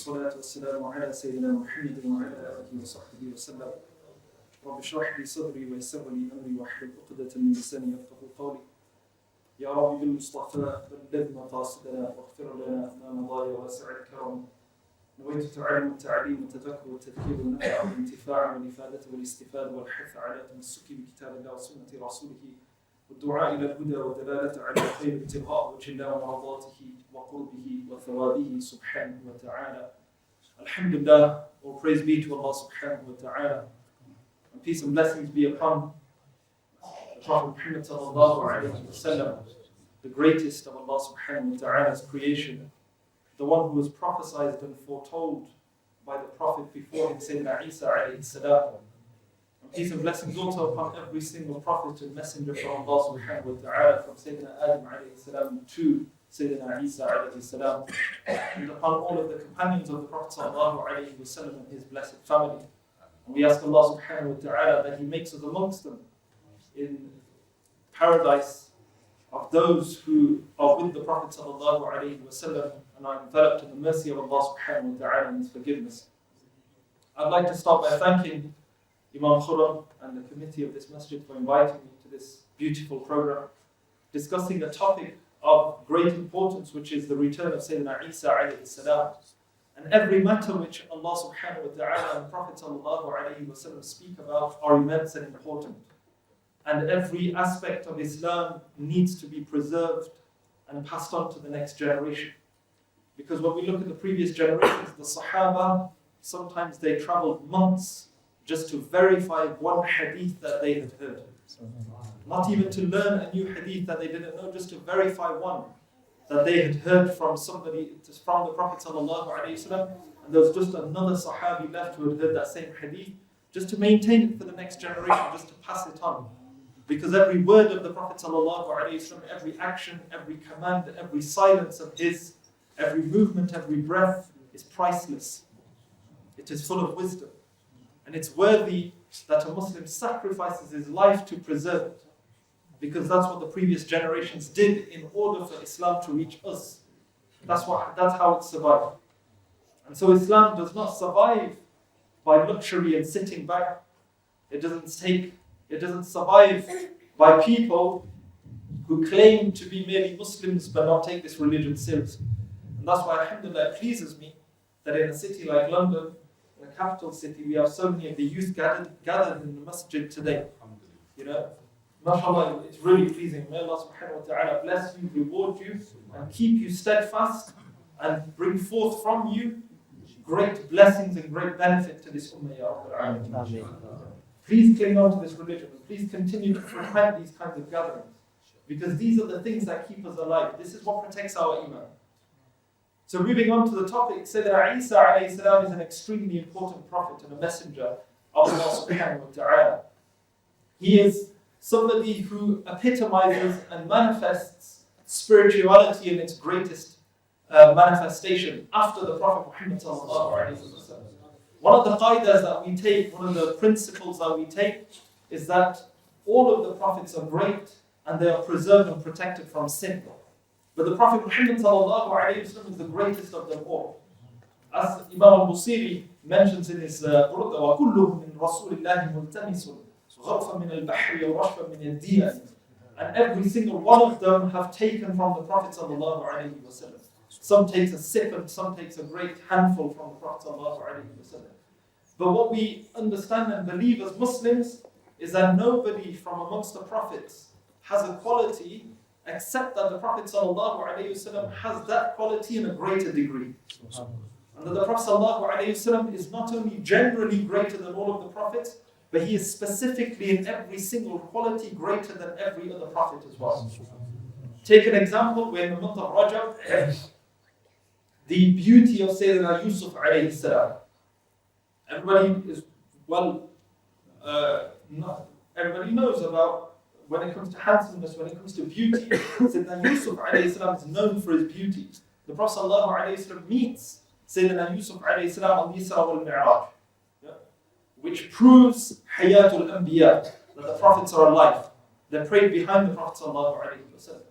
والصلاة والسلام على سيدنا محمد وعلى آله وصحبه وسلم. رب اشرح لي صدري ويسر لي أمري واحلل عقدة من لساني يفقهوا قولي. يا رب بالمصطفى بلغ مقاصدنا واغفر لنا ما مضى يا واسع الكرم. نويت تعلم التعليم والتذكر والتذكير والنفع والانتفاع والإفادة والاستفادة والحث على تمسك بكتاب الله وسنة رسوله والدعاء إلى الهدى والدلالة على خير ابتغاء وجه الله ومرضاته وقربه وثوابه سبحانه وتعالى. Alhamdulillah, all praise be to Allah subhanahu wa ta'ala. And peace and blessings be upon the Prophet Muhammad sallallahu alayhi wa sallam, the greatest of Allah subhanahu wa ta'ala's creation, the one who was prophesied and foretold by the Prophet before him, Sayyidina ʿīsā alayhi salam. And peace and blessings also upon every single Prophet and Messenger from Allah subhanahu wa ta'ala, from Sayyidina Adam alayhi salam to Sayyidina ʿīsā alayhi salam, and upon all of the companions of the Prophet sallallahu alayhi wa sallam and his blessed family. And we ask Allah subhanahu wa ta'ala that He makes us amongst them in paradise of those who are with the Prophet sallallahu alayhi wa sallam and are enveloped in the mercy of Allah subhanahu wa ta'ala and His forgiveness. I'd like to start by thanking Imam Khurram and the committee of this masjid for inviting me to this beautiful program, discussing a topic of great importance, which is the return of Sayyidina ʿīsā alayhi salam. And every matter which Allah subhanahu wa ta'ala and Prophet sallallahu alayhi wa sallam speak about are immense and important. And every aspect of Islam needs to be preserved and passed on to the next generation. Because when we look at the previous generations, the Sahaba, sometimes they traveled months just to verify one hadith that they had heard. Not even to learn a new hadith that they didn't know, just to verify one that they had heard from somebody, from the Prophet sallallahu alaihi wasallam, and there was just another Sahabi left who had heard that same hadith, just to maintain it for the next generation, just to pass it on. Because every word of the Prophet sallallahu alaihi wasallam, every action, every command, every silence of his, every movement, every breath is priceless. It is full of wisdom. And it's worthy that a Muslim sacrifices his life to preserve it. Because that's what the previous generations did in order for Islam to reach us. That's how it survived. And so Islam does not survive by luxury and sitting back. It doesn't survive by people who claim to be merely Muslims but not take this religion seriously. And that's why, alhamdulillah, it pleases me that in a city like London, in a capital city, we have so many of the youth gathered in the masjid today. You know, mashallah, it's really pleasing. May Allah subhanahu wa ta'ala bless you, reward you, and keep you steadfast, and bring forth from you great blessings and great benefit to this ummah, ya Rabbal Alameen. Please cling on to this religion, and please continue to frequent these kinds of gatherings, because these are the things that keep us alive. This is what protects our iman. So moving on to the topic, Sayyidina ʿīsā alayhi salam is an extremely important prophet and a messenger of Allah subhanahu wa ta'ala. He is somebody who epitomizes and manifests spirituality in its greatest manifestation after the Prophet Muhammad sallallahu alayhi wa sallam. One of the qaidas that we take, one of the principles that we take, is that all of the prophets are great and they are preserved and protected from sin. But the Prophet Muhammad sallallahu alayhi wa sallam is the greatest of them all. As Imam al-Busiri mentions in his Burhaan, وَكُلُّهُ مِنْ رَسُولِ اللَّهِ مُلْتَمِسٌ غَرْفًا مِنَ الْبَحْرِ وَرَشْفًا مِنَ الدِّيَانِ. And every single one of them have taken from the Prophet sallallahu alayhi wa sallam. Some takes a sip and some takes a great handful from the Prophet sallallahu alayhi wa sallam. But what we understand and believe as Muslims is that nobody from amongst the Prophets has a quality except that the Prophet ﷺ has that quality in a greater degree. And that the Prophet ﷺ is not only generally greater than all of the Prophets, but he is specifically in every single quality greater than every other Prophet as well. Take an example, we're in the month of Rajab, the beauty of Sayyidina Yusuf alayhi salam. Everybody knows about when it comes to handsomeness, when it comes to beauty. Sayyidina Yusuf alayhi salam is known for his beauty. The Prophet sallallahu alayhi salam meets Sayyidina Yusuf alayhi salam on the Isra wal Mi'raj, which proves Hayatul Anbiya, that the Prophets are alive. They're prayed behind the Prophet sallallahu alayhi wa sallam.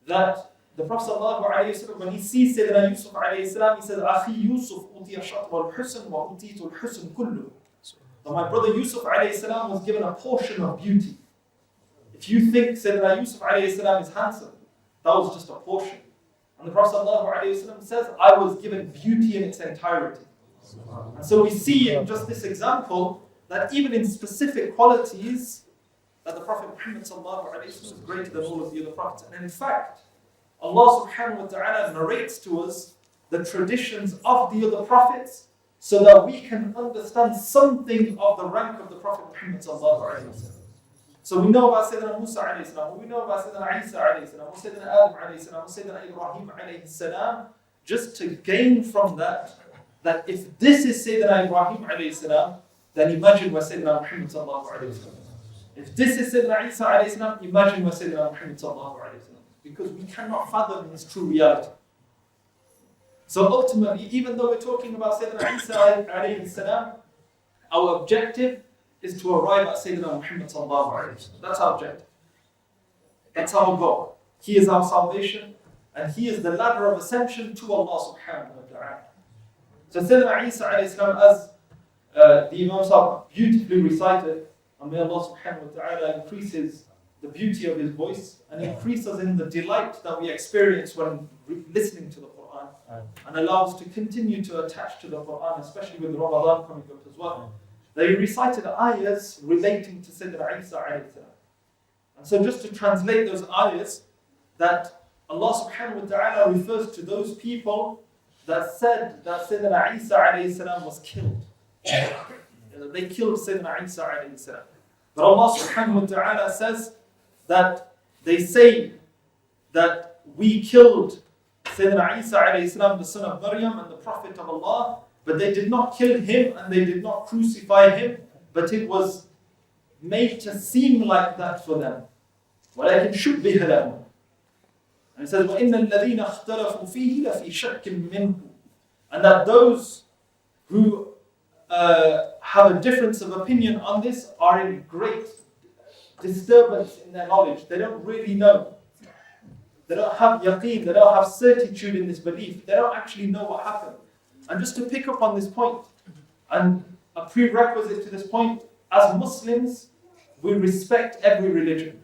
That the Prophet ﷺ, when he sees Sayyidina Yusuf alayhi salam, he says, Akhi Yusuf utiya shatr al-husn wa utitu al-husn kullu. So my brother Yusuf alayhi salam was given a portion of beauty. If you think Sayyidina Yusuf alayhi salam is handsome, that was just a portion. And the Prophet ﷺ says, I was given beauty in its entirety. And so we see in just this example that even in specific qualities, that the Prophet Muhammad ﷺ is greater than all of the other prophets. And in fact, Allah subhanahu wa ta'ala narrates to us the traditions of the other prophets so that we can understand something of the rank of the Prophet Muhammad ﷺ. So we know about Sayyidina Musa alayhi salam, we know about Sayyidina ʿīsā alayhi salam, Sayyidina Adam alayhi salam, Sayyidina Ibrahim alayhi salam, just to gain from that if this is Sayyidina Ibrahim alayhi salam, then imagine what Sayyidina Muhammad sallallahu alayhi wa sallam. If this is Sayyidina ʿīsā alayhi salam, imagine what Sayyidina Muhammad sallallahu alayhi wa sallam. Because we cannot fathom his true reality. So ultimately, even though we're talking about Sayyidina ʿīsā alayhi salam, our objective is to arrive at Sayyidina Muhammad sallallahu alayhi wa sallam. That's our objective. That's our goal. He is our salvation, and he is the ladder of ascension to Allah subhanahu wa ta'ala. So Sayyidina ʿīsā alayhi salam, as the Imam Sahib beautifully recited, and may Allah subhanahu wa ta'ala increases the beauty of his voice and increase us in the delight that we experience when listening to the Quran, and allow us to continue to attach to the Quran, especially with Ramadan coming up as well. They recited ayahs relating to Sayyidina ʿīsā alayhi salam. And so just to translate those ayahs, that Allah subhanahu wa ta'ala refers to those people that said that Sayyidina ʿīsā alayhi salam was killed. They killed Sayyidina ʿīsā alayhi salam. But Allah subhanahu wa ta'ala says that they say that we killed Sayyidina ʿīsā alayhi salam, the son of Maryam and the Prophet of Allah, but they did not kill him and they did not crucify him, but it was made to seem like that for them. وَلَكِنْ شُبِّهَ لَهُمْ. And it says, وَإِنَّ الَّذِينَ اخْتَلَفُوا فِيهِ لَفِي شَكٍّ مِّنْهُ. And that those who have a difference of opinion on this are in great disturbance in their knowledge. They don't really know. They don't have yaqeen, they don't have certitude in this belief. They don't actually know what happened. And just to pick up on this point, and a prerequisite to this point, as Muslims, we respect every religion.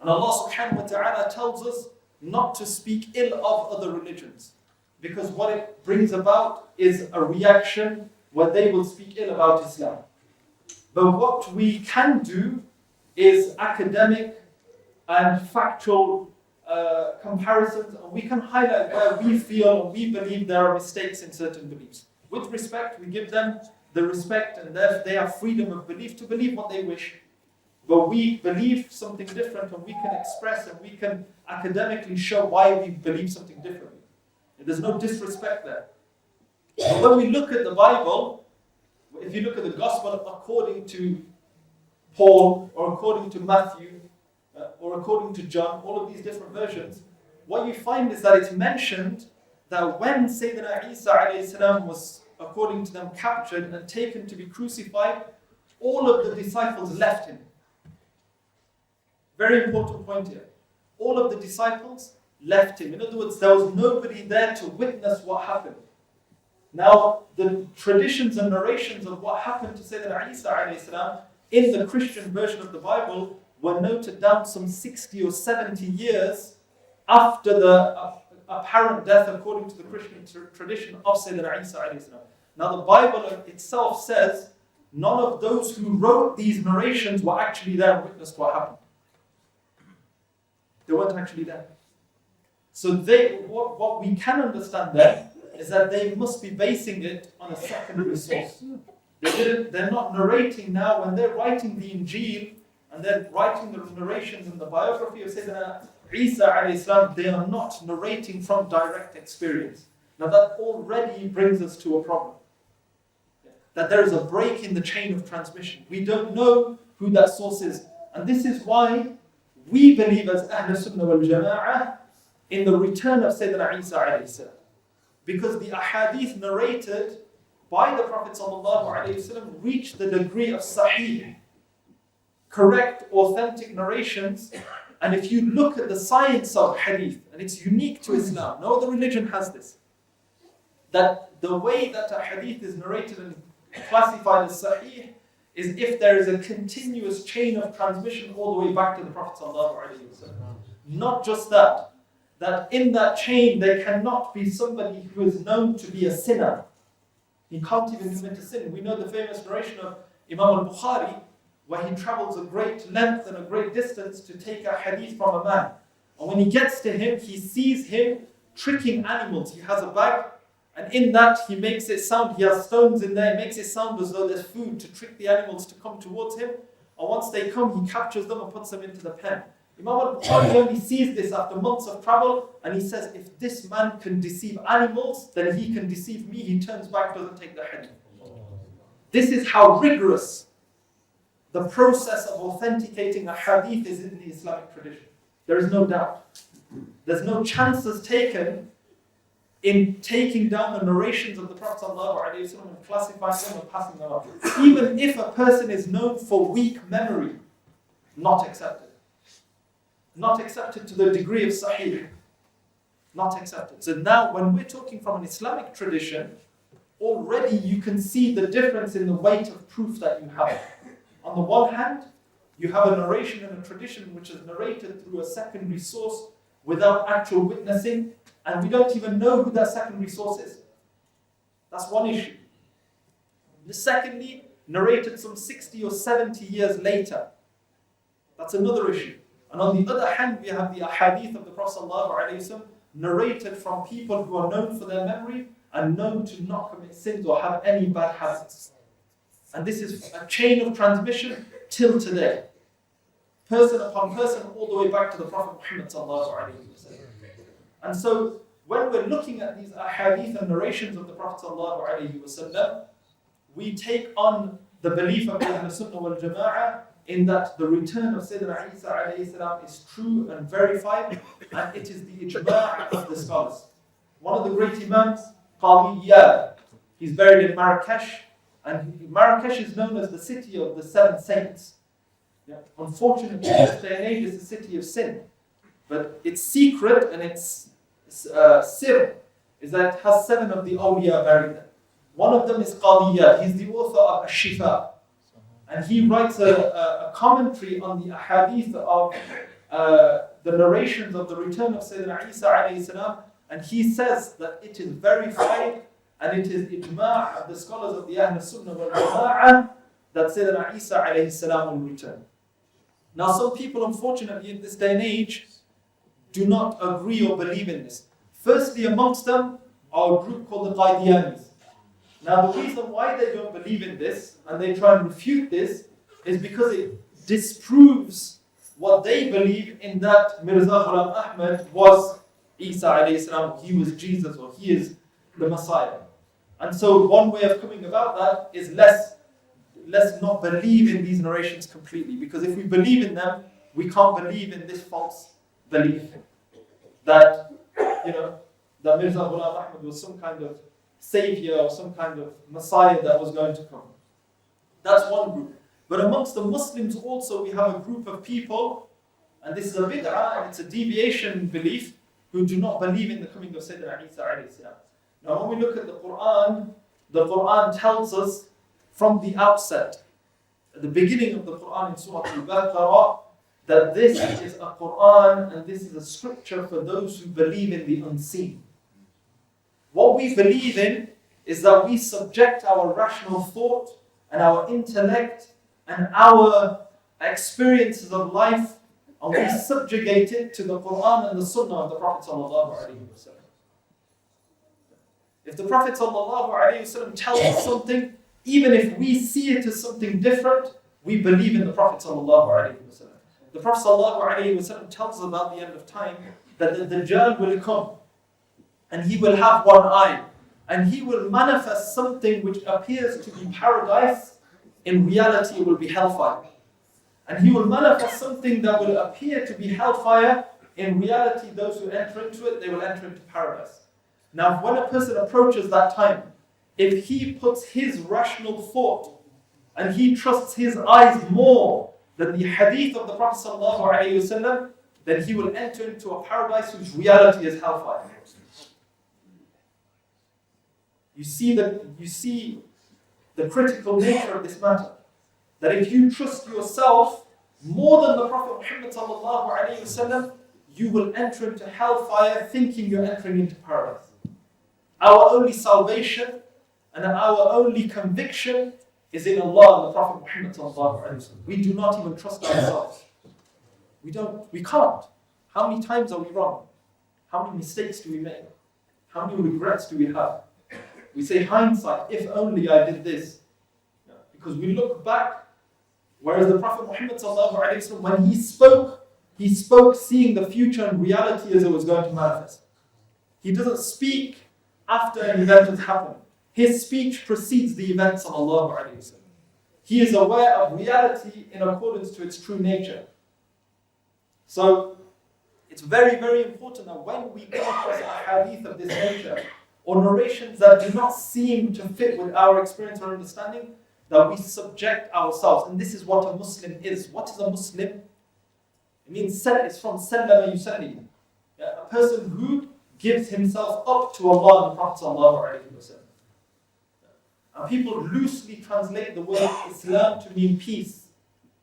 And Allah subhanahu wa ta'ala tells us not to speak ill of other religions, because what it brings about is a reaction where they will speak ill about Islam. But what we can do is academic and factual comparisons, and we can highlight where we feel and we believe there are mistakes in certain beliefs. With respect, we give them the respect, and they have freedom of belief to believe what they wish. But we believe something different, and we can express and we can academically show why we believe something differently. There's no disrespect there. But when we look at the Bible, if you look at the Gospel according to Paul, or according to Matthew, or according to John, all of these different versions, what you find is that it's mentioned that when Sayyidina ʿīsā alayhi salam was, according to them, captured and taken to be crucified, all of the disciples left him. Very important point here. All of the disciples left him. In other words, there was nobody there to witness what happened. Now, the traditions and narrations of what happened to Sayyidina ʿīsā alayhi salam in the Christian version of the Bible were noted down some 60 or 70 years after the apparent death, according to the Christian tradition, of Sayyidina ʿīsā alayhi salam. Now, the Bible itself says none of those who wrote these narrations were actually there and witnessed what happened. They weren't actually there. So what we can understand there is that they must be basing it on a secondary source. They're not narrating now when they're writing the Injil and they're writing the narrations and the biography of Sayyidina ʿīsā alayhi salam. They are not narrating from direct experience. Now that already brings us to a problem. That there is a break in the chain of transmission. We don't know who that source is. And this is why we believe as Ahl Sunnah wal Jama'ah in the return of Sayyidina ʿīsā alayhi salam. Because the ahadith narrated by the Prophet ﷺ reached the degree of sahih, correct, authentic narrations And if you look at the science of hadith, and it's unique to Islam, no other religion has this, that the way that a hadith is narrated and classified as sahih is if there is a continuous chain of transmission all the way back to the Prophet ﷺ. Not just that in that chain there cannot be somebody who is known to be a sinner. He can't even commit a sin. We know the famous narration of Imam al-Bukhari, where he travels a great length and a great distance to take a hadith from a man. And when he gets to him, he sees him tricking animals. He has a bag, and in that he makes it sound, he has stones in there, he makes it sound as though there's food to trick the animals to come towards him. And once they come, he captures them and puts them into the pen. Imam al-Bukhari only sees this after months of travel, and he says, if this man can deceive animals, then he can deceive me. He turns back, doesn't take the hadith. This is how rigorous the process of authenticating a hadith is in the Islamic tradition. There is no doubt. There's no chances taken in taking down the narrations of the Prophet ﷺ and classifying them and passing them up. Even if a person is known for weak memory, not accepted. Not accepted to the degree of sahih. Not accepted. So now when we're talking from an Islamic tradition, already you can see the difference in the weight of proof that you have. On the one hand, you have a narration and a tradition which is narrated through a secondary source without actual witnessing, and we don't even know who that secondary source is. That's one issue. Secondly, narrated some 60 or 70 years later. That's another issue. And on the other hand, we have the ahadith of the Prophet ﷺ narrated from people who are known for their memory and known to not commit sins or have any bad habits. And this is a chain of transmission till today. Person upon person, all the way back to the Prophet Muhammad ﷺ. And so, when we're looking at these ahadith and narrations of the Prophet ﷺ, we take on the belief of the Sunnah wal Jama'ah in that the return of Sayyidina Isa alayhi salam is true and verified, and it is the ijma' of the scholars. One of the great imams, Khandia, he's buried in Marrakesh, and Marrakesh is known as the city of the seven saints. Yeah. Unfortunately, in this day and age, it's a city of sin. But its secret and its sir is that it has 7 of the awliya buried there. One of them is Khandia. He's the author of Ash-Shifa. And he writes a commentary on the ahadith of the narrations of the return of Sayyidina Isa alayhi salam, and he says that it is verified and it is ijma' of the scholars of the Ahl Sunnah wal Jama'ah that Sayyidina Isa alayhi salam will return. Now some people, unfortunately, in this day and age do not agree or believe in this. Firstly, amongst them are a group called the Qadianis. Now the reason why they don't believe in this and they try and refute this is because it disproves what they believe in that Mirza Ghulam Ahmad was Isa alayhi salam, he was Jesus, or he is the Messiah. And so one way of coming about that is let's not believe in these narrations completely, because if we believe in them, we can't believe in this false belief that that Mirza Ghulam Ahmad was some kind of savior or some kind of Messiah that was going to come. That's one group. But amongst the Muslims also we have a group of people, and this is a bid'ah and it's a deviation belief, who do not believe in the coming of Sayyidina Isa alayhi salam. Now when we look at the Quran tells us from the outset, at the beginning of the Quran in Surah Al-Baqarah, that this is a Quran and this is a scripture for those who believe in the unseen. What we believe in is that we subject our rational thought and our intellect and our experiences of life, and we subjugate it to the Quran and the Sunnah of the Prophet ﷺ. If the Prophet ﷺ tells us something, even if we see it as something different, we believe in the Prophet ﷺ. The Prophet ﷺ tells us about the end of time that the Dajjal will come and he will have one eye and he will manifest something which appears to be paradise. In reality it will be hellfire. And he will manifest something that will appear to be hellfire. In reality, those who enter into it, they will enter into paradise. Now, when a person approaches that time, if he puts his rational thought and he trusts his eyes more than the hadith of the Prophet ﷺ, then he will enter into a paradise whose reality is hellfire. You see the critical nature of this matter. That if you trust yourself more than the Prophet Muhammad sallallahu alaihi wasallam, you will enter into hellfire thinking you're entering into paradise. Our only salvation and our only conviction is in Allah and the Prophet Muhammad sallallahu alaihi wasallam. We do not even trust ourselves. We can't. How many times are we wrong? How many mistakes do we make? How many regrets do we have? We say hindsight, if only I did this. Because we look back, whereas the Prophet Muhammad sallallahu alaihi wasallam, when he spoke seeing the future and reality as it was going to manifest. He doesn't speak after an event has happened. His speech precedes the event sallallahu alaihi wasallam. He is aware of reality in accordance to its true nature. So, it's very, very important that when we come across a hadith of this nature, or narrations that do not seem to fit with our experience or understanding, that we subject ourselves. And this is what a Muslim is. What is a Muslim? It means it's from sallama yusallim. A person who gives himself up to Allah and the Prophet sallallahu alaihi wasallam. And people loosely translate the word Islam to mean peace.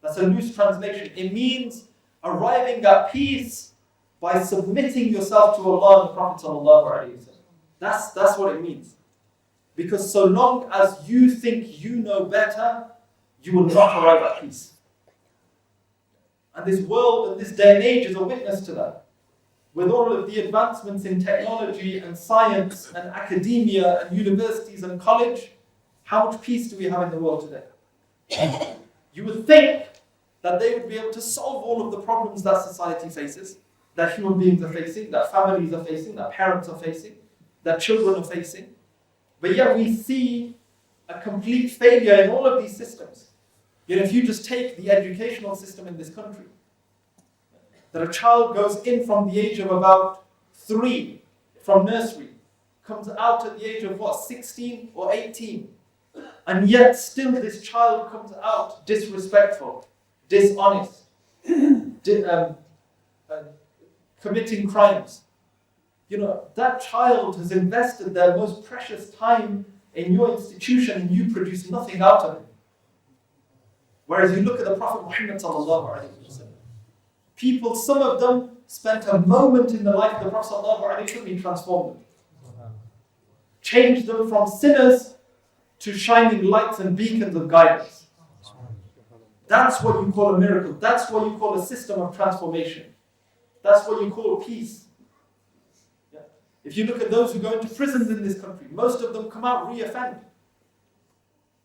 That's a loose translation. It means arriving at peace by submitting yourself to Allah and the Prophet sallallahu alaihi wasallam. That's what it means. Because so long as you think you know better, you will not arrive at peace. And this world and this day and age is a witness to that. With all of the advancements in technology and science and academia and universities and college, how much peace do we have in the world today? You would think that they would be able to solve all of the problems that society faces, that human beings are facing, that families are facing, that parents are facing, that children are facing. But yet we see a complete failure in all of these systems. Yet if you just take the educational system in this country, that a child goes in from the age of about 3, from nursery, comes out at the age of 16 or 18, and yet still this child comes out disrespectful, dishonest, committing crimes. That child has invested their most precious time in your institution and you produce nothing out of it. Whereas you look at the Prophet Muhammad sallallahu alaihi wasallam. People, some of them spent a moment in the life of the Prophet sallallahu alaihi wasallam, he transformed them. Changed them from sinners to shining lights and beacons of guidance. That's what you call a miracle. That's what you call a system of transformation. That's what you call peace. If you look at those who go into prisons in this country, most of them come out re-offend.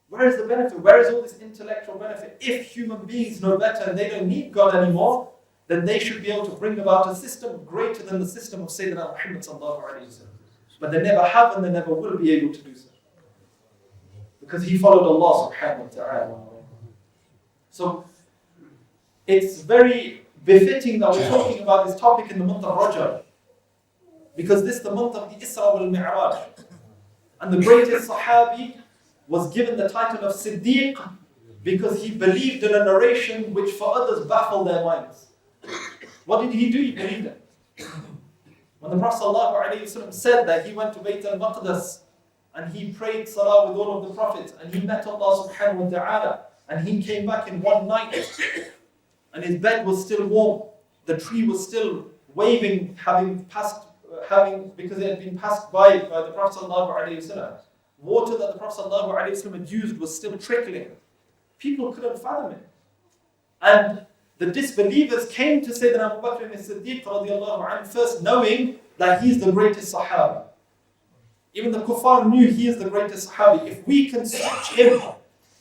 Where is the benefit? Where is all this intellectual benefit? If human beings know better and they don't need God anymore, then they should be able to bring about a system greater than the system of Sayyidina Muhammad sallallahu alaihi wasallam. But they never have and they never will be able to do so. Because he followed Allah subhanahu wa ta'ala. So, it's very befitting that we're talking about this topic in the month of Rajab. Because this is the month of the Isra wal Mi'raj. And the greatest Sahabi was given the title of Siddiq because he believed in a narration which for others baffled their minds. What did he do? He believed it. When the Prophet ﷺ said that he went to Bayt al-Maqdis and he prayed salah with all of the prophets and he met Allah subhanahu wa ta'ala and he came back in one night and his bed was still warm, the tree was still waving, because it had been passed by the Prophet ﷺ. Water that the Prophet ﷺ had used was still trickling. People couldn't fathom it. And the disbelievers came to Sayyidina Abu Bakr as-Siddiq radiallahu anhu first knowing that he's the greatest Sahaba. Even the kuffar knew he is the greatest Sahabi. If we can switch him,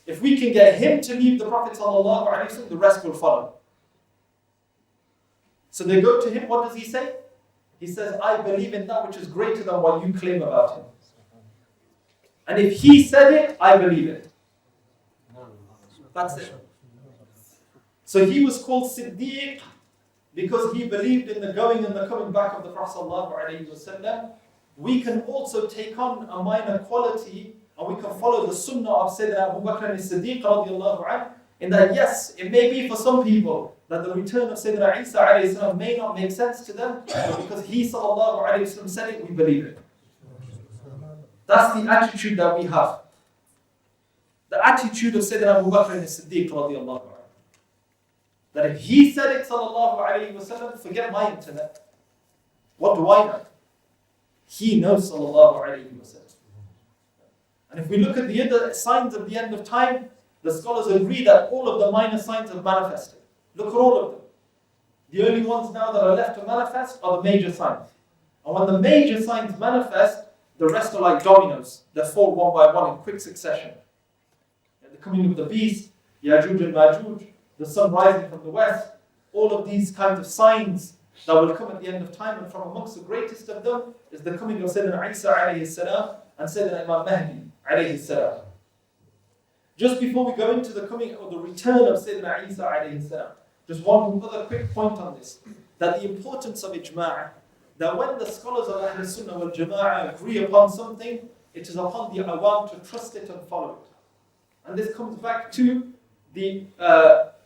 if we can get him to leave the Prophet ﷺ, the rest will follow. So they go to him, what does he say? He says, I believe in that which is greater than what you claim about him. And if he said it, I believe it. That's it. So he was called Siddiq because he believed in the going and the coming back of the Prophet ﷺ. We can also take on a minor quality and we can follow the sunnah of Sayyidina Abu Bakr as-Siddiq radiallahu anhu, in that yes, it may be for some people that the return of Sayyidina ʿīsā alayhi salam may not make sense to them, but because he sallallahu alayhi wasallam said it, we believe it. That's the attitude that we have. The attitude of Sayyidina Abu Bakr as-Siddiq radiallahu anhu. That if he said it sallallahu alayhi wasallam, forget my internet. What do I know? He knows sallallahu alayhi wasallam. And if we look at the other signs of the end of time, the scholars agree that all of the minor signs have manifested. Look at all of them. The only ones now that are left to manifest are the major signs. And when the major signs manifest, the rest are like dominoes. They fall one by one in quick succession. The coming of the beast, Ya'juj and Ma'juj, the sun rising from the west, all of these kinds of signs that will come at the end of time, and from amongst the greatest of them is the coming of Sayyidina ʿīsā alayhi salam and Sayyidina Imam Mahdi alayhi salam. Just before we go into the coming or the return of Sayyidina ʿīsā alayhi salam, just one other quick point on this, that the importance of ijma', that when the scholars of Ahl Sunnah wal Jama'ah agree upon something, it is upon the awam to trust it and follow it. And this comes back to the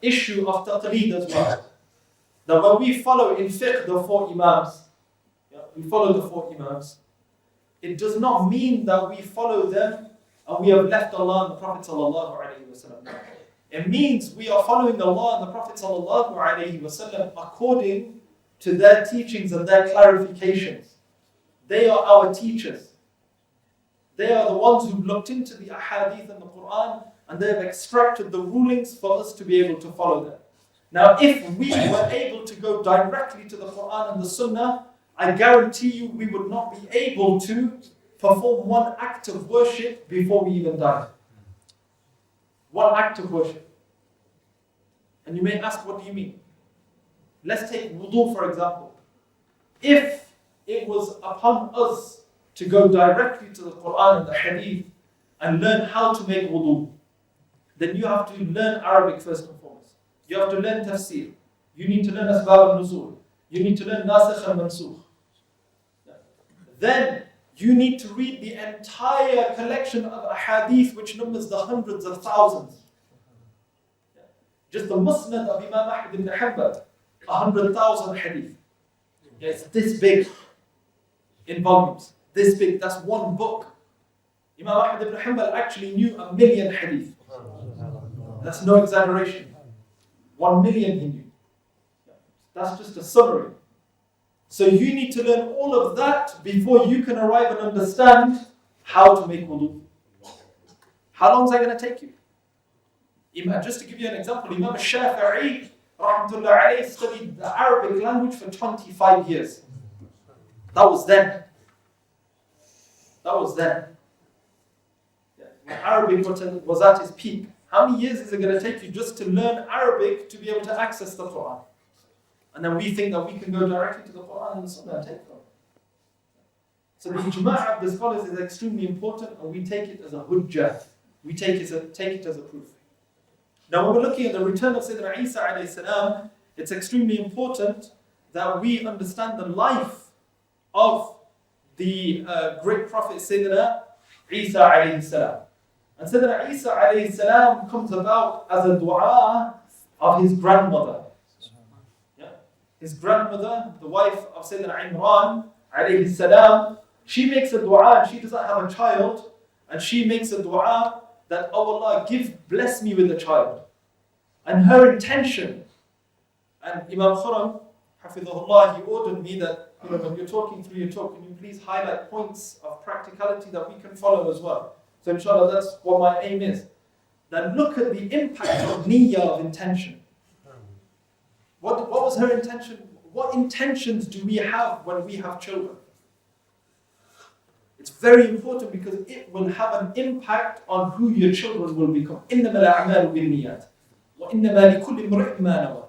issue of taqleed as well. That when we follow in fiqh the four imams, we follow the four imams, it does not mean that we follow them and we have left Allah and the Prophet sallallahu alaihi wasallam. It means we are following Allah and the Prophet sallallahu alaihi wasallam according to their teachings and their clarifications. They are our teachers. They are the ones who looked into the ahadith and the Quran, and they have extracted the rulings for us to be able to follow them. Now, if we were able to go directly to the Quran and the Sunnah, I guarantee you we would not be able to perform one act of worship before we even die. One act of worship. And you may ask, what do you mean? Let's take wudu for example. If it was upon us to go directly to the Quran and the Hadith and learn how to make wudu, then you have to learn Arabic first and foremost. You have to learn tafsir. You need to learn asbab al-nuzul. You need to learn nasikh and mansukh. Then you need to read the entire collection of ahadith which numbers the hundreds of thousands. Just the Musnad of Imam Ahmad ibn Hanbal, 100,000 hadith. It's this big in volumes. This big, that's one book. Imam Ahmad ibn Hanbal actually knew 1,000,000 hadith. That's no exaggeration. 1,000,000 he knew. That's just a summary. So you need to learn all of that before you can arrive and understand how to make wudu. How long is that going to take you? Just to give you an example, Imam Shafi'i rahmatullah alayhi studied the Arabic language for 25 years. That was then. That was then. When Arabic was at its peak. How many years is it going to take you just to learn Arabic to be able to access the Quran? And then we think that we can go directly to the Quran and the Sunnah and take them. So the ijma' of the scholars is extremely important, and we take it as a hujjah. We take it as a proof. Now when we're looking at the return of Sayyidina ʿīsā alayhi salam, it's extremely important that we understand the life of the great Prophet Sayyidina ʿīsā alayhi salam. And Sayyidina ʿīsā alayhi salam comes about as a dua of his grandmother. His grandmother, the wife of Sayyidina Imran alayhi salam, she makes a dua, and she doesn't have a child, and she makes a dua that, oh Allah, bless me with a child. And her intention, and Imam Khurram, hafidhahullah, he ordered me that, when you're talking through your talk, can you please highlight points of practicality that we can follow as well. So inshallah, that's what my aim is. That look at the impact of niyyah, of intention. What was her intention? What intentions do we have when we have children? It's very important because it will have an impact on who your children will become. إِنَّمَا الْأَعْمَالُ بِالنِّيَّاتِ وَإِنَّمَا لِكُلِّ امْرِئٍ مَا نَوَى.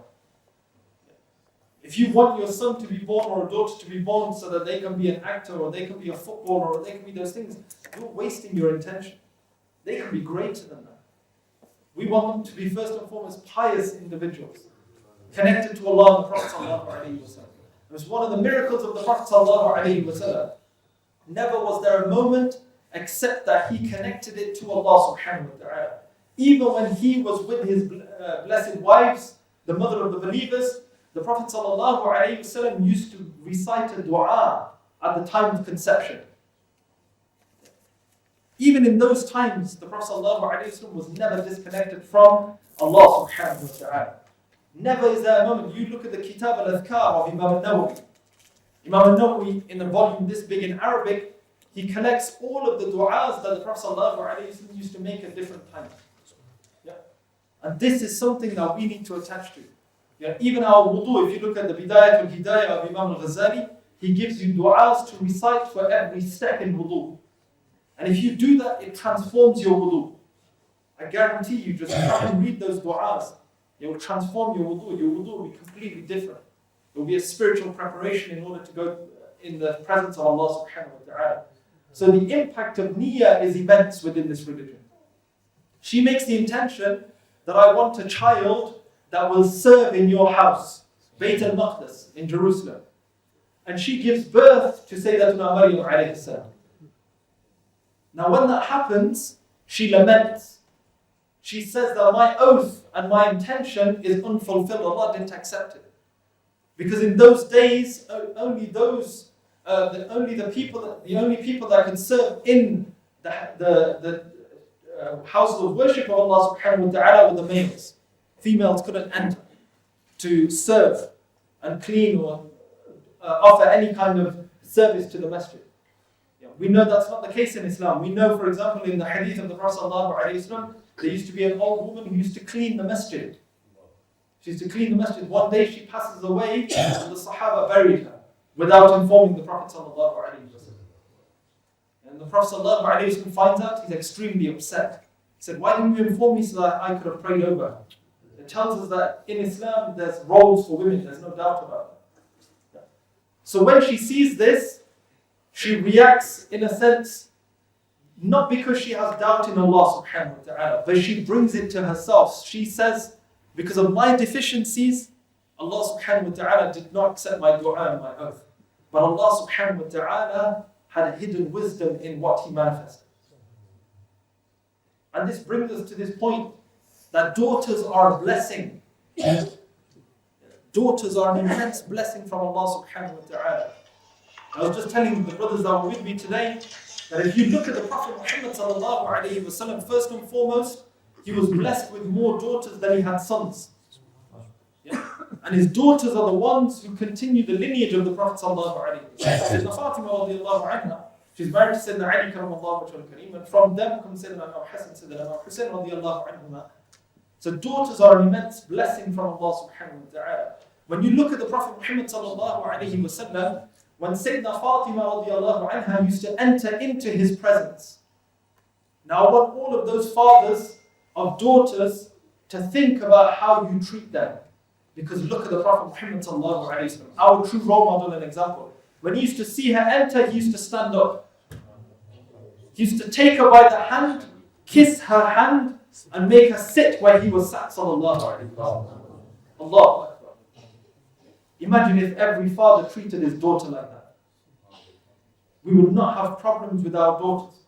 If you want your son to be born or a daughter to be born so that they can be an actor or they can be a footballer or they can be those things, you're wasting your intention. They can be greater than that. We want them to be first and foremost pious individuals, connected to Allah and the Prophet sallallahu alaihi wasallam. It was one of the miracles of the Prophet sallallahu alaihi wasallam. Never was there a moment except that he connected it to Allah subhanahu wa ta'ala. Even when he was with his blessed wives, the mother of the believers, the Prophet ﷺ used to recite a dua at the time of conception. Even in those times, the Prophet ﷺ was never disconnected from Allah subhanahu wa ta'ala. Never is there a moment. You look at the Kitab al-Adhkar of Imam al-Nawawi. Imam al-Nawawi, in a volume this big in Arabic, he collects all of the du'as that the Prophet ﷺ used to make at different times. Yeah. And this is something that we need to attach to. Yeah. Even our wudu, if you look at the Bidayat al-Hidayah of Imam al-Ghazali, he gives you du'as to recite for every step in wudu. And if you do that, it transforms your wudu. I guarantee you, just try and read those du'as. It will transform your wudu. Your wudu will be completely different. It will be a spiritual preparation in order to go in the presence of Allah subhanahu wa ta'ala. So the impact of niyyah is immense within this religion. She makes the intention that I want a child that will serve in your house, Bayt al-Maqdis in Jerusalem. And she gives birth to Sayyidatuna Maryam alayhi salam. Now when that happens, she laments. She says that my oath and my intention is unfulfilled. Allah didn't accept it. Because in those days, only the people that could serve in the houses of worship of Allah subhanahu wa ta'ala were the males. Females couldn't enter to serve and clean or offer any kind of service to the masjid. We know that's not the case in Islam. We know, for example, in the hadith of the Prophet ﷺ, there used to be an old woman who used to clean the masjid. She used to clean the masjid. One day she passes away and the Sahaba buried her without informing the Prophet ﷺ. And the Prophet ﷺ finds out, he's extremely upset. He said, why didn't you inform me so that I could have prayed over her? It tells us that in Islam there's roles for women, there's no doubt about that. So when she sees this, she reacts in a sense, not because she has doubt in Allah subhanahu wa ta'ala, but she brings it to herself. She says, because of my deficiencies, Allah subhanahu wa ta'ala did not accept my dua and my oath. But Allah subhanahu wa ta'ala had a hidden wisdom in what He manifested. And this brings us to this point that daughters are a blessing. Daughters are an immense blessing from Allah subhanahu wa ta'ala. I was just telling the brothers that were with me today that if you look at the Prophet Muhammad sallallahu alayhi wa sallam, first and foremost, he was blessed with more daughters than he had sons. Yeah? And his daughters are the ones who continue the lineage of the Prophet sallallahu alayhi wa sallam. Sayyidina Fatima radiallahu anha, she's married to Sayyidina Ali karamallahu wajhal kareem, and from them comes Sayyidina Imam Hassan, Sayyidina Imam Hussein radiallahu anhuma. So daughters are an immense blessing from Allah subhanahu wa ta'ala. When you look at the Prophet Muhammad sallallahu alayhi wa sallam, when Sayyidina Fatima radiallahu anha used to enter into his presence. Now I want all of those fathers of daughters to think about how you treat them. Because look at the Prophet Muhammad sallallahu alayhi wa sallam, our true role model and example. When he used to see her enter, he used to stand up. He used to take her by the hand, kiss her hand, and make her sit where he was sat sallallahu alayhi wa sallam. Allah. Imagine if every father treated his daughter like that. We would not have problems with our daughters.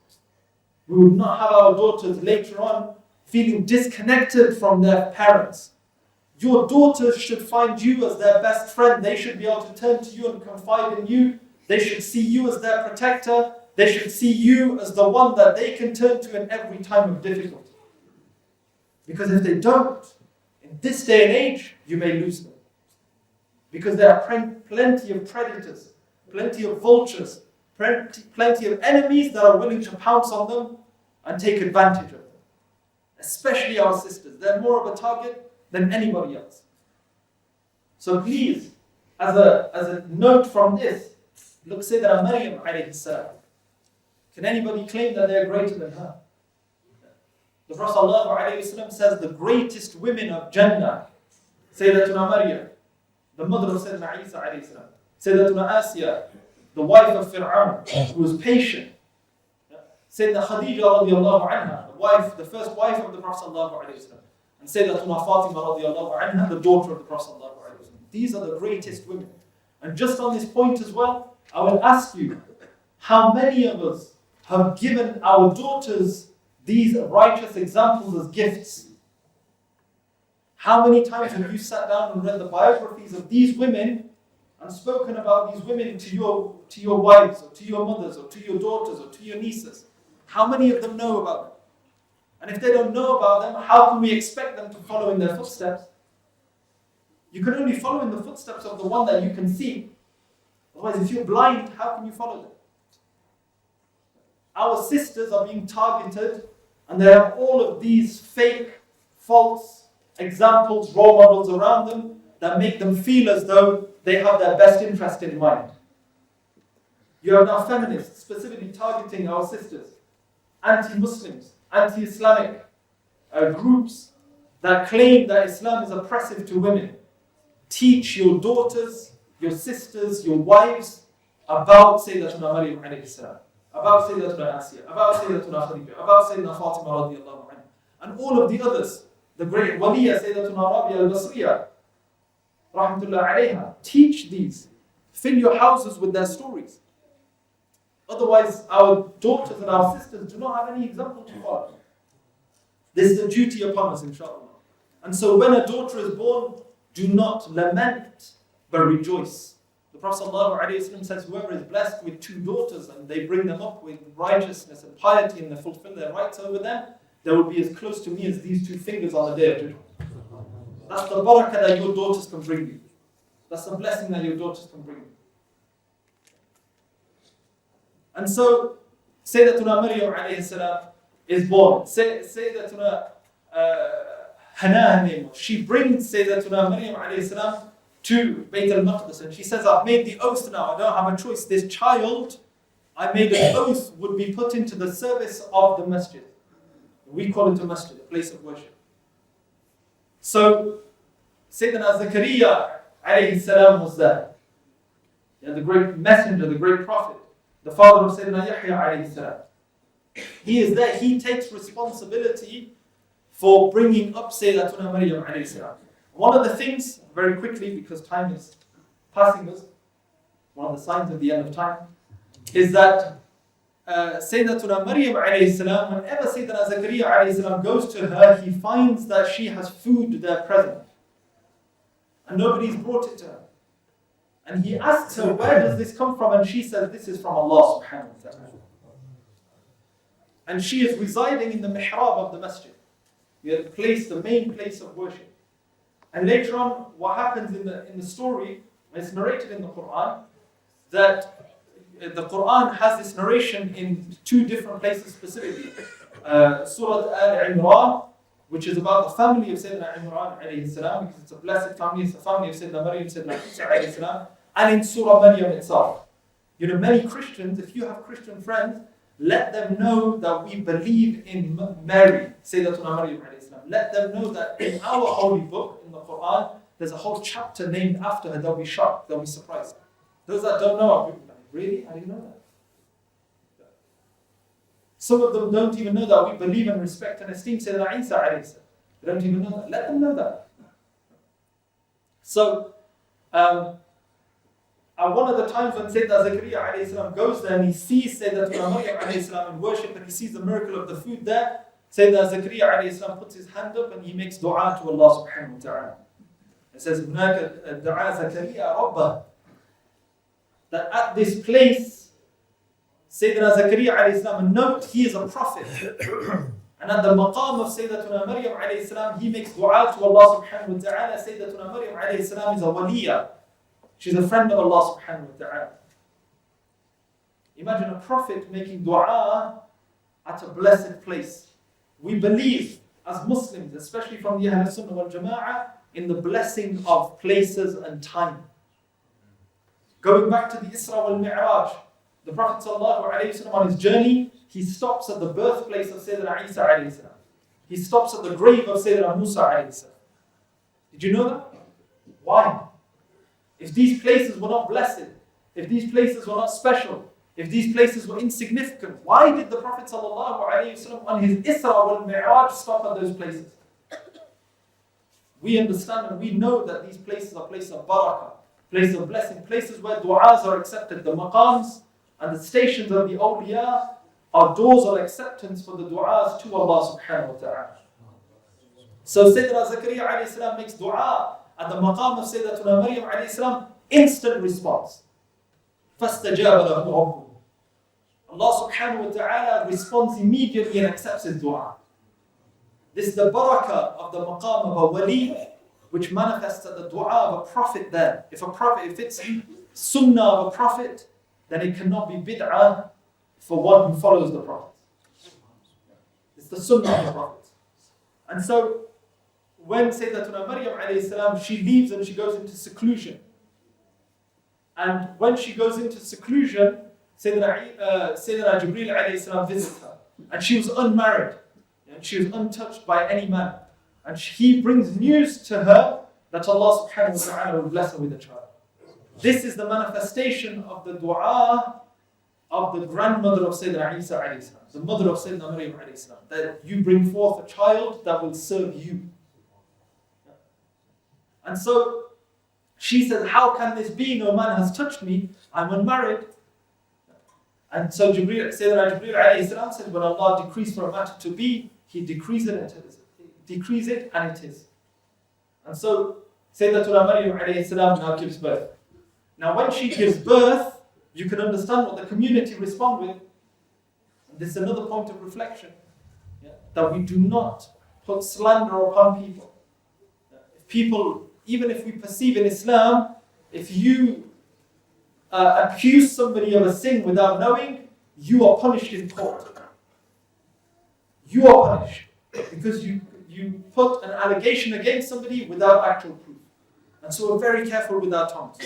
We would not have our daughters later on feeling disconnected from their parents. Your daughters should find you as their best friend. They should be able to turn to you and confide in you. They should see you as their protector. They should see you as the one that they can turn to in every time of difficulty. Because if they don't, in this day and age, you may lose them. Because there are plenty of predators, plenty of vultures, plenty of enemies that are willing to pounce on them and take advantage of them. Especially our sisters. They're more of a target than anybody else. So please, as a note from this, look, Sayyidina Maryam alayhi salam. Can anybody claim that they're greater than her? The Prophet sallallahu alayhi wa sallam says the greatest women of Jannah, Sayyidatuna Maryam, the mother of Sayyidina ʿīsā alayhi salam, Sayyidatuna Asya, the wife of Fir'aun, who was patient. Sayyidina Khadija radiallahu anha, the first wife of the Prophet sallallahu alayhi wa sallam. And Sayyidatuna Fatima radiallahu anha, the daughter of the Prophet sallallahu alayhi wa sallam. These are the greatest women. And just on this point as well, I will ask you, how many of us have given our daughters these righteous examples as gifts? How many times have you sat down and read the biographies of these women and spoken about these women to your wives, or to your mothers, or to your daughters, or to your nieces? How many of them know about them? And if they don't know about them, how can we expect them to follow in their footsteps? You can only follow in the footsteps of the one that you can see. Otherwise, if you're blind, how can you follow them? Our sisters are being targeted, and they have all of these fake, false examples, role models around them that make them feel as though they have their best interest in mind. You have now feminists specifically targeting our sisters, anti-Muslims, anti-Islamic groups that claim that Islam is oppressive to women. Teach your daughters, your sisters, your wives about Sayyidatuna Maryam alayhi salam, about Sayyidatuna Asiya, about Sayyidatuna Khandia, about Sayyidina Fatima radiallahu anha, and all of the others, the great Waliya Sayyidatuna Rabia al-Basriya, rahmatullah alayha. Teach these. Fill your houses with their stories. Otherwise, our daughters and our sisters do not have any example to follow. This is a duty upon us, inshallah. And so when a daughter is born, do not lament, but rejoice. The Prophet ﷺ says, whoever is blessed with two daughters and they bring them up with righteousness and piety and they fulfill their rights over them, they will be as close to me as these two fingers on the day of judgment. That's the barakah that your daughters can bring you. That's the blessing that your daughters can bring you. And so, Sayyidatuna Maryam alayhi salam is born. Sayyidatuna Hana, her name was. She brings Sayyidatuna Maryam alayhi salam to Bayt al-Maqdis, and she says, I've made the oath now, I don't have a choice. This child, I made an oath, would be put into the service of the masjid. We call it a masjid, a place of worship. So, Sayyidina Zakaria alayhi salam was there. Yeah, the great messenger, the great prophet, the father of Sayyidina Yahya alayhi salam. He is there, he takes responsibility for bringing up Sayyidatuna Maryam alayhi salam. One of the things, very quickly because time is passing us, one of the signs of the end of time, is that Sayyidatuna Maryam alayhi salam, whenever Sayyidina Zakaria alayhi salam goes to her, he finds that she has food there present. And nobody's brought it to her. And he asks her, where does this come from? And she says, this is from Allah subhanahu wa ta'ala. And she is residing in the mihrab of the masjid. The main place of worship. And later on, what happens in the story, it's narrated in the Quran, that the Quran has this narration in two different places specifically. Surah Al-Imran, which is about the family of Sayyidina Imran alayhi salam, because it's a blessed family, it's the family of Sayyidina Maryam, Sayyidina ʿīsā alayhi salam, and in Surah Maryam itself. You know, many Christians, if you have Christian friends, let them know that we believe in Mary, Sayyidatuna Maryam alayhi salam. Let them know that in our holy book, in the Quran, there's a whole chapter named after her. They'll be shocked, they'll be surprised. Those that don't know are people like, really? I didn't know that. Some of them don't even know that we believe and respect and esteem Sayyidina ʿīsā alayhi salam. They don't even know that. Let them know that. So, and one of the times when Sayyidina Zakaria alayhi salam goes there and he sees Sayyidatuna Maryam alayhi salam in worship and he sees the miracle of the food there, Sayyidina Zakaria alayhi salam puts his hand up and he makes dua to Allah subhanahu wa ta'ala. It says, هناك دعا زكريا ربه. That at this place, Sayyidina Zakaria alayhi salam, note he is a prophet. And at the maqam of Sayyidatuna Maryam alayhi salam, he makes dua to Allah subhanahu wa ta'ala. Sayyidatuna Maryam alayhi salam is a waliya. She's a friend of Allah subhanahu wa ta'ala. Imagine a prophet making dua at a blessed place. We believe as Muslims, especially from the Ahl Sunnah wal Jama'ah, in the blessing of places and time. Going back to the Isra wal Mi'raj, the Prophet sallallahu alayhi wa sallam on his journey, he stops at the birthplace of Sayyidina ʿīsā alayhi salam. He stops at the grave of Sayyidina Musa alayhi salam. Did you know that? Why? If these places were not blessed, if these places were not special, if these places were insignificant, why did the Prophet ﷺ on his Isra wal Mi'raj stop at those places? We understand and we know that these places are places of barakah, places of blessing, places where du'as are accepted. The maqams and the stations of the awliya are doors of acceptance for the du'as to Allah subhanahu wa ta'ala. So Sayyidina Zakaria alayhi salam makes dua at the maqam of Sayyidatuna Maryam alayhi salam, instant response. فَاسْتَجَابَ لَهُ رَبُّهُ. Allah subhanahu wa ta'ala responds immediately and accepts his dua. This is the barakah of the maqam of a wali, which manifests at the dua of a prophet there. If it's sunnah of a prophet, then it cannot be bid'ah for one who follows the prophet. It's the sunnah of the prophet. And so, when Sayyidatuna Maryam alayhi salam, she leaves and she goes into seclusion. And when she goes into seclusion, Sayyidina Jibreel alayhi salam visits her. And she was unmarried. And she was untouched by any man. And he brings news to her that Allah subhanahu wa ta'ala will bless her with a child. This is the manifestation of the dua of the grandmother of Sayyidina ʿīsā alayhi salam, the mother of Sayyidina Maryam alayhi salam, that you bring forth a child that will serve you. And so she says, how can this be? No man has touched me. I'm unmarried. And so Sayyidina Jibreel alayhi salam said, when Allah decrees for a matter to be, He decrees it and it is. And so Sayyidatuna Maryam alayhi salam now gives birth. Now when she gives birth, you can understand what the community respond with. And this is another point of reflection. That we do not put slander upon people. If people, even if we perceive in Islam, if you accuse somebody of a sin without knowing, you are punished in court. You are punished because you put an allegation against somebody without actual proof. And so we're very careful with our tongues.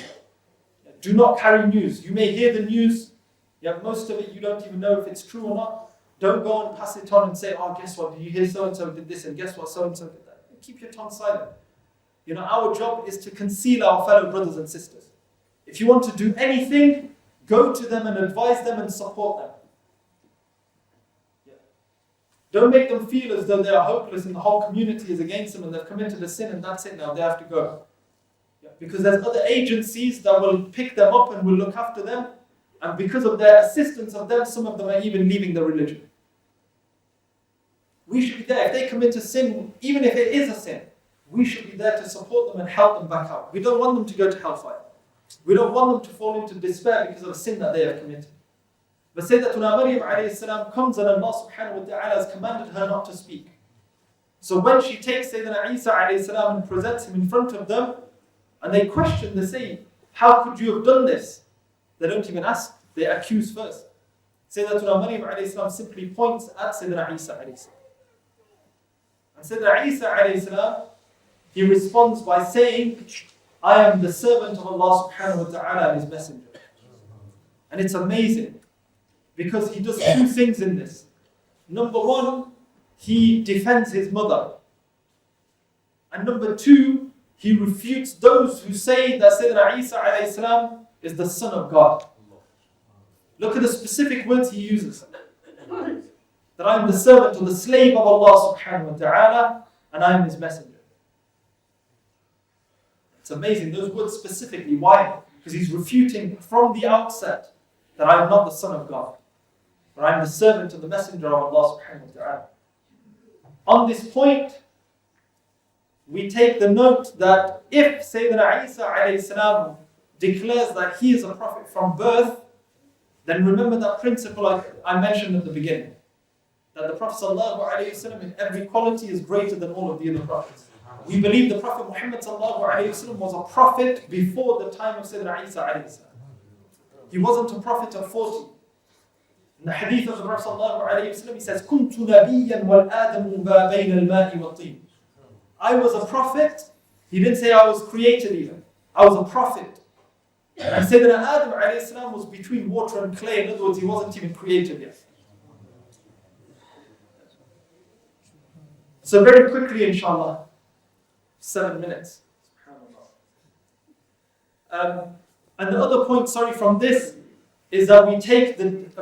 Do not carry news. You may hear the news, most of it you don't even know if it's true or not. Don't go and pass it on and say, oh, guess what, did you hear so-and-so did this, and guess what, so-and-so did that. Keep your tongue silent. Our job is to conceal our fellow brothers and sisters. If you want to do anything, go to them and advise them and support them. Don't make them feel as though they are hopeless and the whole community is against them and they've committed a sin and that's it now, they have to go. Because there's other agencies that will pick them up and will look after them, and because of their assistance of them, some of them are even leaving the religion. We should be there. If they commit a sin, even if it is a sin, we should be there to support them and help them back out. We don't want them to go to hellfire. We don't want them to fall into despair because of a sin that they have committed. But Sayyidatuna Maryam alayhi salam comes and Allah subhanahu wa ta'ala has commanded her not to speak. So when she takes Sayyidina ʿīsā alayhi salam and presents him in front of them, and they question, they say, how could you have done this? They don't even ask, they accuse first. Sayyidatuna Maryam alayhi salam simply points at Sayyidina ʿīsā alayhi salam. And Sayyidina ʿīsā alayhi salam, he responds by saying, I am the servant of Allah subhanahu wa ta'ala and his messenger. And it's amazing, because he does two things in this. Number one, he defends his mother. And number two, he refutes those who say that Sayyidina ʿīsā alayhi salam is the son of God. Look at the specific words he uses. That I am the servant or the slave of Allah subhanahu wa ta'ala and I am his messenger. It's amazing, those words specifically. Why? Because he's refuting from the outset that I am not the son of God. But I am the servant and the messenger of Allah subhanahu wa ta'ala. On this point, we take the note that if Sayyidina ʿīsā alayhi salam declares that he is a prophet from birth, then remember that principle I mentioned at the beginning. That the Prophet sallallahu alayhi wasallam in every quality is greater than all of the other prophets. We believe the Prophet Muhammad sallallahu alayhi wasallam was a prophet before the time of Sayyidina ʿīsā alayhi salam. He wasn't a prophet of 40. In the hadith of the Prophet sallallahu alayhi wasallam, he says, كُنْتُ نَبِيًّا وَالْآدَمُ مَا بَيْنَ الْمَاءِ وَالطِّينِ. I was a prophet. He didn't say I was created even. I was a prophet. And Sayyidina Adam alayhi salam was between water and clay. In other words, he wasn't even created yet. So very quickly, inshallah, 7 minutes. And the other point, from this, is that we take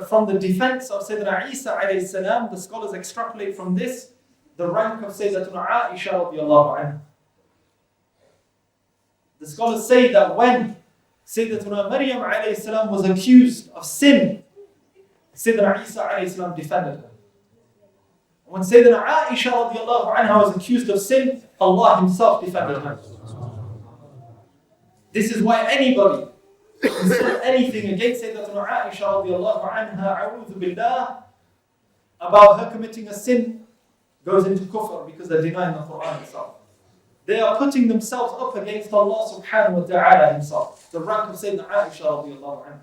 from the defense of Sayyidina ʿīsā alayhi salam, the scholars extrapolate from this the rank of Sayyidatuna Aisha radiyallahu anha. The scholars say that when Sayyidatuna Maryam alayhi salam was accused of sin, Sayyidina ʿīsā alayhi salam defended her. When Sayyidina Aisha radiallahu anha was accused of sin, Allah Himself defended her. This is why anybody who said anything against Sayyidina Aisha radiallahu anha, a'udhu billah, about her committing a sin, goes into kufr because they're denying the Quran itself. They are putting themselves up against Allah subhanahu wa ta'ala Himself. The rank of Sayyidina Aisha radiallahu anha.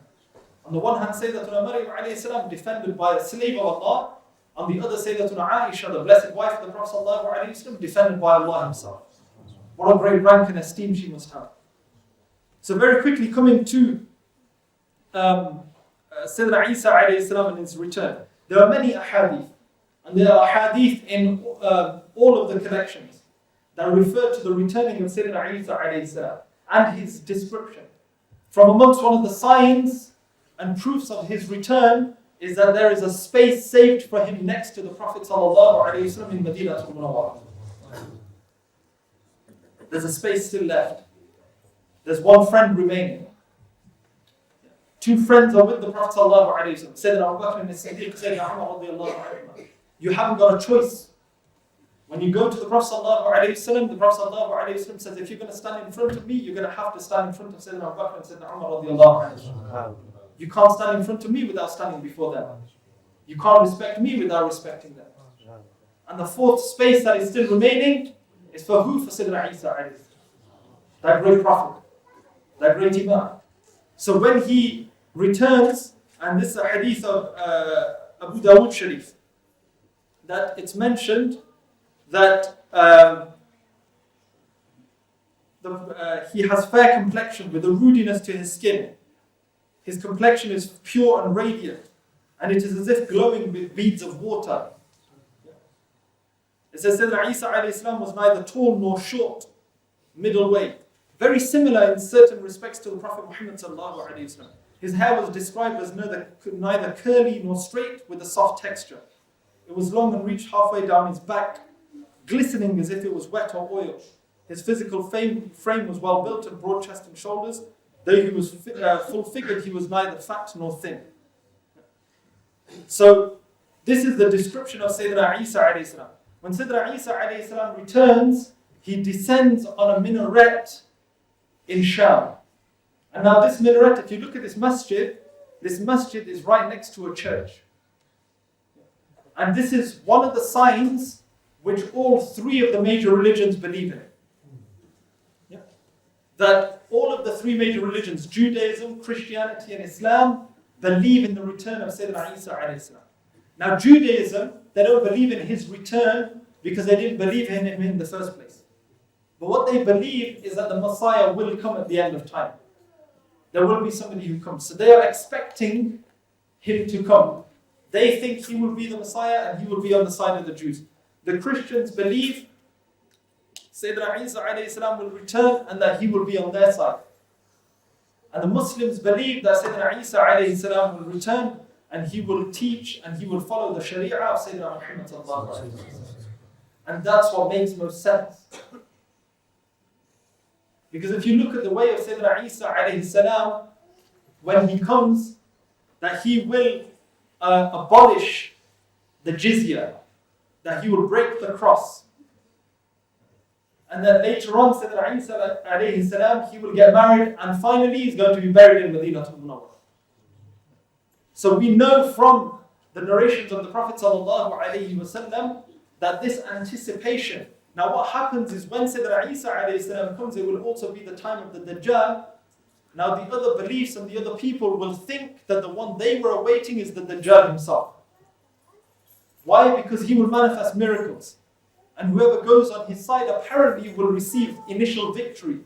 On the one hand, Sayyidatuna Maryam alayhi salam defended by a slave of Allah. On the other, Sayyidatuna Aisha, the blessed wife of the Prophet sallallahu alayhi wasallam, defended by Allah Himself. What a great rank and esteem she must have. So very quickly coming to Sayyidina ʿīsā alayhi salam and his return. There are many ahadith. And there are ahadith in all of the collections that refer to the returning of Sayyidina ʿīsā alayhi salam and his description. From amongst one of the signs and proofs of his return is that there is a space saved for him next to the Prophet sallallahu alayhi wasallam in Madinatul Munawwarah. There's a space still left. There's one friend remaining. Two friends are with the Prophet sallallahu alayhi wasallam. Sayyidina Abu Bakr and Siddiq, Sayyidina Umar radiyallahu anhu. You haven't got a choice. When you go to the Prophet sallallahu alayhi wasallam, the Prophet sallallahu alayhi wasallam says, if you're going to stand in front of me, you're going to have to stand in front of Sayyidina Abu Bakr and Sayyidina Umar radiyallahu anhu. You can't stand in front of me without standing before them. You can't respect me without respecting them. And the fourth space that is still remaining is for who? For Sayyidina ʿīsā alayhi salam. That great prophet, that great imam. So when he returns, and this is a hadith of Abu Dawud Sharif, that it's mentioned that he has fair complexion with a rudiness to his skin. His complexion is pure and radiant, and it is as if glowing with beads of water. It says Sayyidina ʿīsā alayhi salam was neither tall nor short, middle way. Very similar in certain respects to the Prophet Muhammad sallallahu alayhi wasallam. His hair was described as neither curly nor straight with a soft texture. It was long and reached halfway down his back, glistening as if it was wet or oil. His physical frame was well built and broad chest and shoulders. Though he was full-figured, he was neither fat nor thin. So this is the description of Sayyidina ʿīsā alayhi salam. When Sayyidina ʿīsā alayhi salam returns, he descends on a minaret in Sham. And now this minaret, if you look at this masjid is right next to a church. And this is one of the signs which all three of the major religions believe in. Yeah. That all of the three major religions, Judaism, Christianity and Islam, believe in the return of Sayyidina ʿīsā alayhi salam. Now Judaism, they don't believe in his return because they didn't believe in him in the first place. But what they believe is that the Messiah will come at the end of time. There will be somebody who comes. So they are expecting him to come. They think he will be the Messiah and he will be on the side of the Jews. The Christians believe Sayyidina ʿīsā alayhi salam will return and that he will be on their side. And the Muslims believe that Sayyidina ʿīsā alayhi salam will return and he will teach and he will follow the Sharia of Sayyidina Muhammad sallallahu alayhi wa sallam. And that's what makes most sense. Because if you look at the way of Sayyidina ʿīsā alayhi salam, when he comes, that he will abolish the jizya, that he will break the cross. And then later on, Sayyidina ʿīsā alayhi salam, he will get married and finally he's going to be buried in Madinatul Munawwarah. So we know from the narrations of the Prophet sallallahu alayhi wasallam that this anticipation. Now what happens is when Sayyidina ʿīsā alayhi salam comes, it will also be the time of the Dajjal. Now the other beliefs and the other people will think that the one they were awaiting is the Dajjal himself. Why? Because he will manifest miracles. And whoever goes on his side apparently will receive initial victory.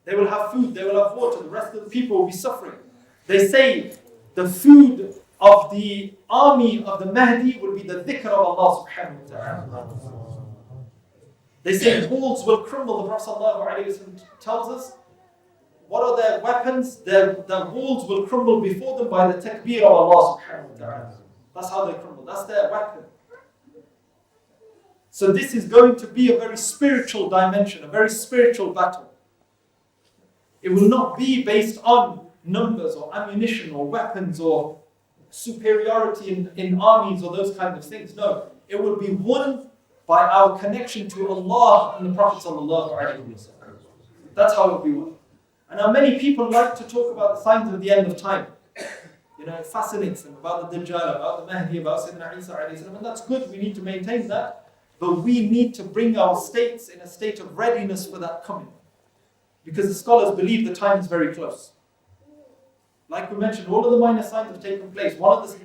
They will have food, they will have water, the rest of the people will be suffering. They say the food of the army of the Mahdi will be the dhikr of Allah subhanahu wa ta'ala. They say walls will crumble. The Prophet ﷺ tells us, what are their weapons? Their walls will crumble before them by the takbir of Allah subhanahu wa ta'ala. That's how they crumble. That's their weapon. So this is going to be a very spiritual dimension, a very spiritual battle. It will not be based on numbers or ammunition or weapons or superiority in armies or those kinds of things. No, it will be won by our connection to Allah and the Prophet sallallahu alaihi wasallam. That's how it will be won. And now many people like to talk about the signs of the end of time. It fascinates them about the Dajjal, about the Mahdi, about Sayyidina ʿīsā alayhi salam, and that's good, we need to maintain that. But we need to bring our states in a state of readiness for that coming. Because the scholars believe the time is very close. Like we mentioned, all of the minor signs have taken place. One of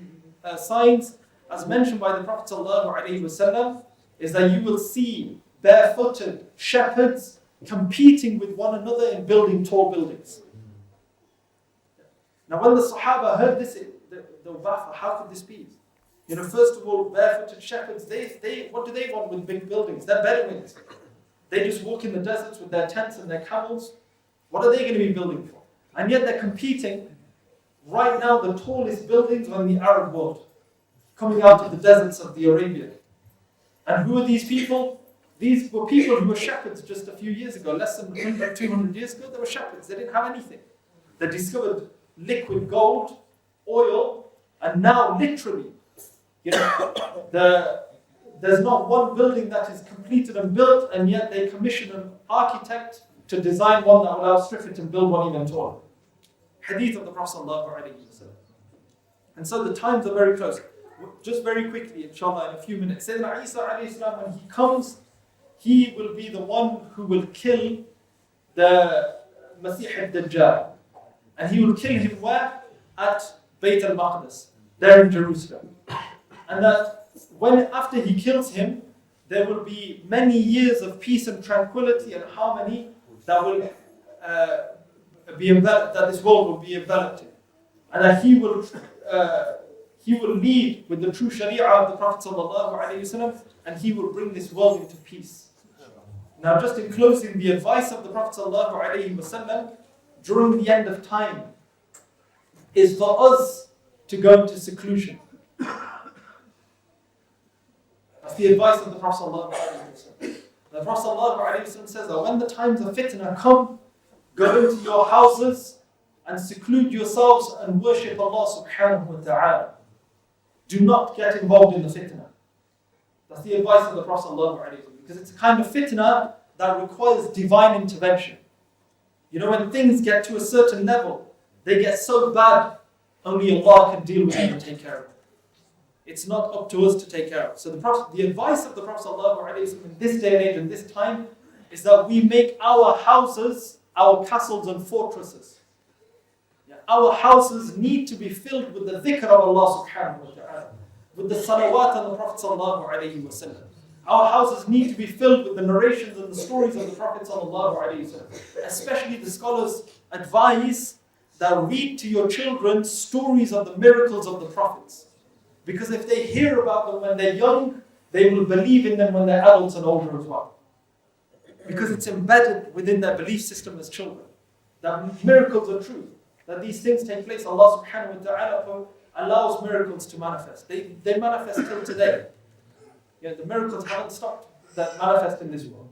the signs, as mentioned by the Prophet ﷺ, is that you will see barefooted shepherds competing with one another in building tall buildings. Now when the Sahaba heard this, they were baffled. How could this be? First of all, barefooted shepherds, what do they want with big buildings? They're Bedouins. They just walk in the deserts with their tents and their camels. What are they going to be building for? And yet they're competing right now the tallest buildings in the Arab world, coming out of the deserts of the Arabia. And who are these people? These were people who were shepherds just a few years ago, less than 100, 200 years ago. They were shepherds. They didn't have anything. They discovered liquid gold, oil, and now literally, there's not one building that is completed and built, and yet they commission an architect to design one that will outstrip it and build one even taller. Hadith of the Prophet ﷺ. And so the times are very close. Just very quickly, inshallah, in a few minutes. Sayyidina ʿīsā alayhi salam, when he comes, he will be the one who will kill the Masih al-Dajjal. And he will kill him where? At Bayt al-Maqdis, there in Jerusalem. And that after he kills him, there will be many years of peace and tranquility and harmony that will be enveloped, that this world will be enveloped in. And that he will lead with the true Sharia of the Prophet ﷺ, and he will bring this world into peace. Now, just in closing, the advice of the Prophet ﷺ during the end of time is for us to go into seclusion. That's the advice of the Prophet ﷺ. The Prophet ﷺ says that when the times of fitna come, go into your houses and seclude yourselves and worship Allah subhanahu wa ta'ala. Do not get involved in the fitna. That's the advice of the Prophet ﷺ, because it's a kind of fitna that requires divine intervention. When things get to a certain level, they get so bad, only Allah can deal with them and take care of them. It's not up to us to take care of. So the advice of the Prophet ﷺ in this day and age and this time is that we make our houses our castles and fortresses. Our houses need to be filled with the dhikr of Allah subhanahu wa ta'ala, with the salawat of the Prophet sallallahu alayhi wa sallam. Our houses need to be filled with the narrations and the stories of the Prophet sallallahu alayhi wa sallam. Especially the scholars advise that read to your children stories of the miracles of the Prophets. Because if they hear about them when they're young, they will believe in them when they're adults and older as well. Because it's embedded within their belief system as children. That miracles are true. That these things take place. Allah subhanahu wa ta'ala allows miracles to manifest. They manifest till today. The miracles haven't stopped that manifest in this world.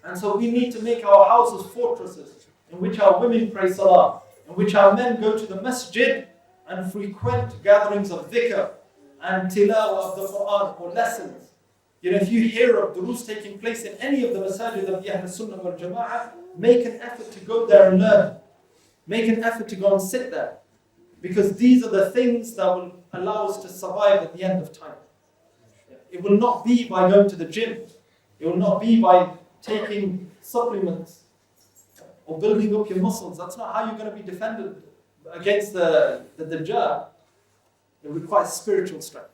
And so we need to make our houses fortresses in which our women pray salah, in which our men go to the masjid and frequent gatherings of dhikr and tilawah of the Quran or lessons. If you hear of durus taking place in any of the masajid of the Ahl Sunnah wal Jama'ah, make an effort to go there and learn. Make an effort to go and sit there. Because these are the things that will allow us to survive at the end of time. It will not be by going to the gym. It will not be by taking supplements or building up your muscles. That's not how you're going to be defended against the Dajjal. It requires spiritual strength.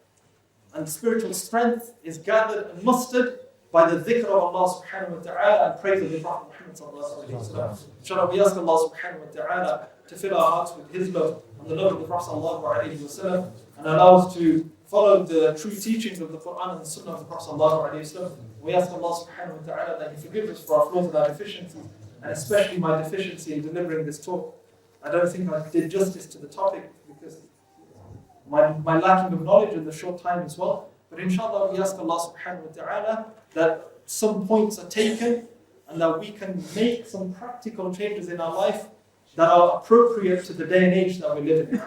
And spiritual strength is gathered and mustered by the dhikr of Allah subhanahu wa ta'ala and praise of the Prophet Muhammad sallallahu alayhi wa sallam. Inshallah, we ask Allah subhanahu wa ta'ala to fill our hearts with His love and the love of the Prophet sallallahu alayhi wa sallam, and allow us to follow the true teachings of the Quran and the Sunnah of the Prophet sallallahu alayhi wa sallam. We ask Allah subhanahu wa ta'ala that He forgives us for our flaws and our deficiencies, and especially my deficiency in delivering this talk. I don't think I did justice to the topic because my lacking of knowledge in the short time as well. But inshallah, we ask Allah subhanahu wa ta'ala that some points are taken and that we can make some practical changes in our life that are appropriate to the day and age that we live in.